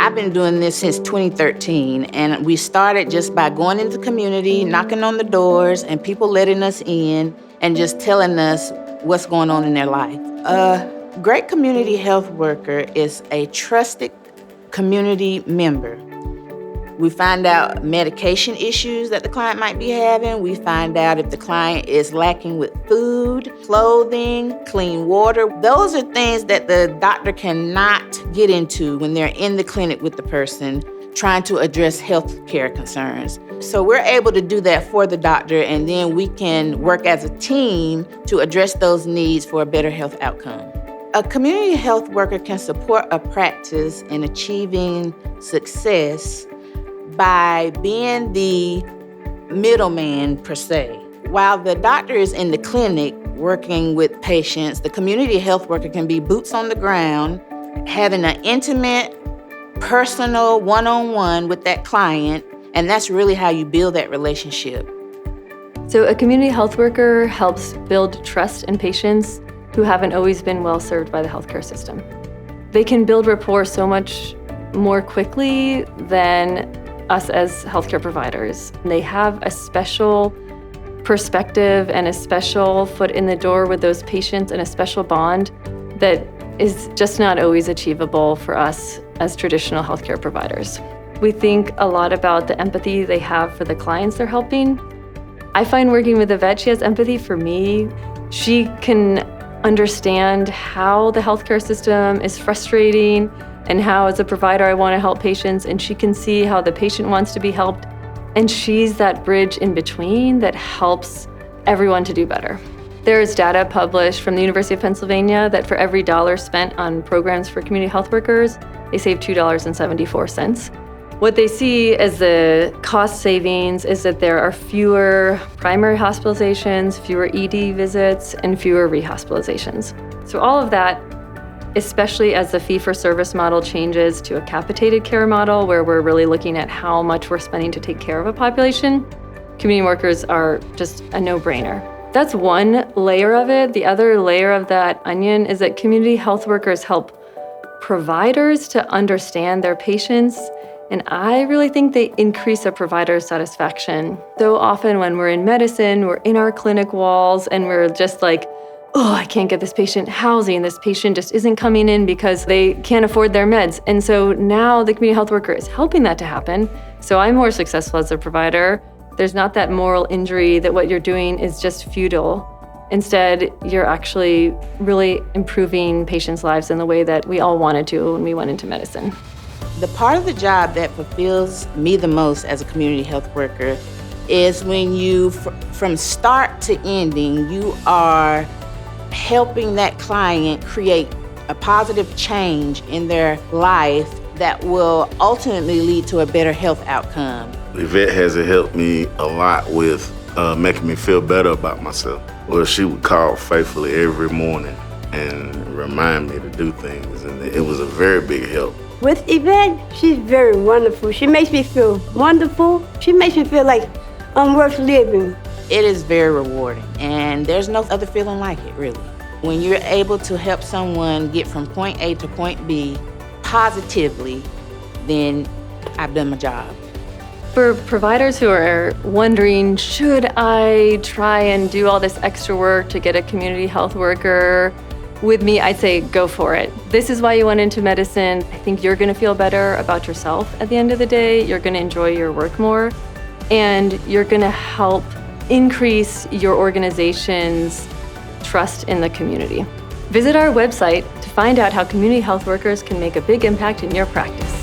I've been doing this since 2013, and we started just by going into the community, knocking on the doors, and people letting us in and just telling us what's going on in their life. A great community health worker is a trusted community member. We find out medication issues that the client might be having. We find out if the client is lacking with food, clothing, clean water. Those are things that the doctor cannot get into when they're in the clinic with the person trying to address health care concerns. So we're able to do that for the doctor, and then we can work as a team to address those needs for a better health outcome. A community health worker can support a practice in achieving success by being the middleman, per se. While the doctor is in the clinic working with patients, the community health worker can be boots on the ground, having an intimate, personal, one-on-one with that client, and that's really how you build that relationship. So a community health worker helps build trust in patients who haven't always been well served by the healthcare system. They can build rapport so much more quickly than us as healthcare providers. They have a special perspective and a special foot in the door with those patients and a special bond that is just not always achievable for us as traditional healthcare providers. We think a lot about the empathy they have for the clients they're helping. I find working with a vet, she has empathy for me. She can understand how the healthcare system is frustrating and how, as a provider, I want to help patients, and she can see how the patient wants to be helped. And she's that bridge in between that helps everyone to do better. There is data published from the University of Pennsylvania that for every dollar spent on programs for community health workers, they save $2.74. What they see as the cost savings is that there are fewer primary hospitalizations, fewer ED visits, and fewer rehospitalizations. So all of that, especially as the fee-for-service model changes to a capitated care model where we're really looking at how much we're spending to take care of a population, community workers are just a no-brainer. That's one layer of it. The other layer of that onion is that community health workers help providers to understand their patients, and I really think they increase a provider's satisfaction. So often when we're in medicine, we're in our clinic walls and we're just like, oh, I can't get this patient housing. This patient just isn't coming in because they can't afford their meds. And so now the community health worker is helping that to happen. So I'm more successful as a provider. There's not that moral injury that what you're doing is just futile. Instead, you're actually really improving patients' lives in the way that we all wanted to when we went into medicine. The part of the job that fulfills me the most as a community health worker is when you, from start to ending, you are helping that client create a positive change in their life that will ultimately lead to a better health outcome. Yvette has helped me a lot with making me feel better about myself. Well, she would call faithfully every morning and remind me to do things, and it was a very big help. With Yvette, she's very wonderful. She makes me feel wonderful. She makes me feel like I'm worth living. It is very rewarding, and there's no other feeling like it, really. When you're able to help someone get from point A to point B positively, then I've done my job. For providers who are wondering, should I try and do all this extra work to get a community health worker with me, I'd say go for it. This is why you went into medicine. I think you're gonna feel better about yourself at the end of the day. You're gonna enjoy your work more, and you're gonna help increase your organization's trust in the community. Visit our website to find out how community health workers can make a big impact in your practice.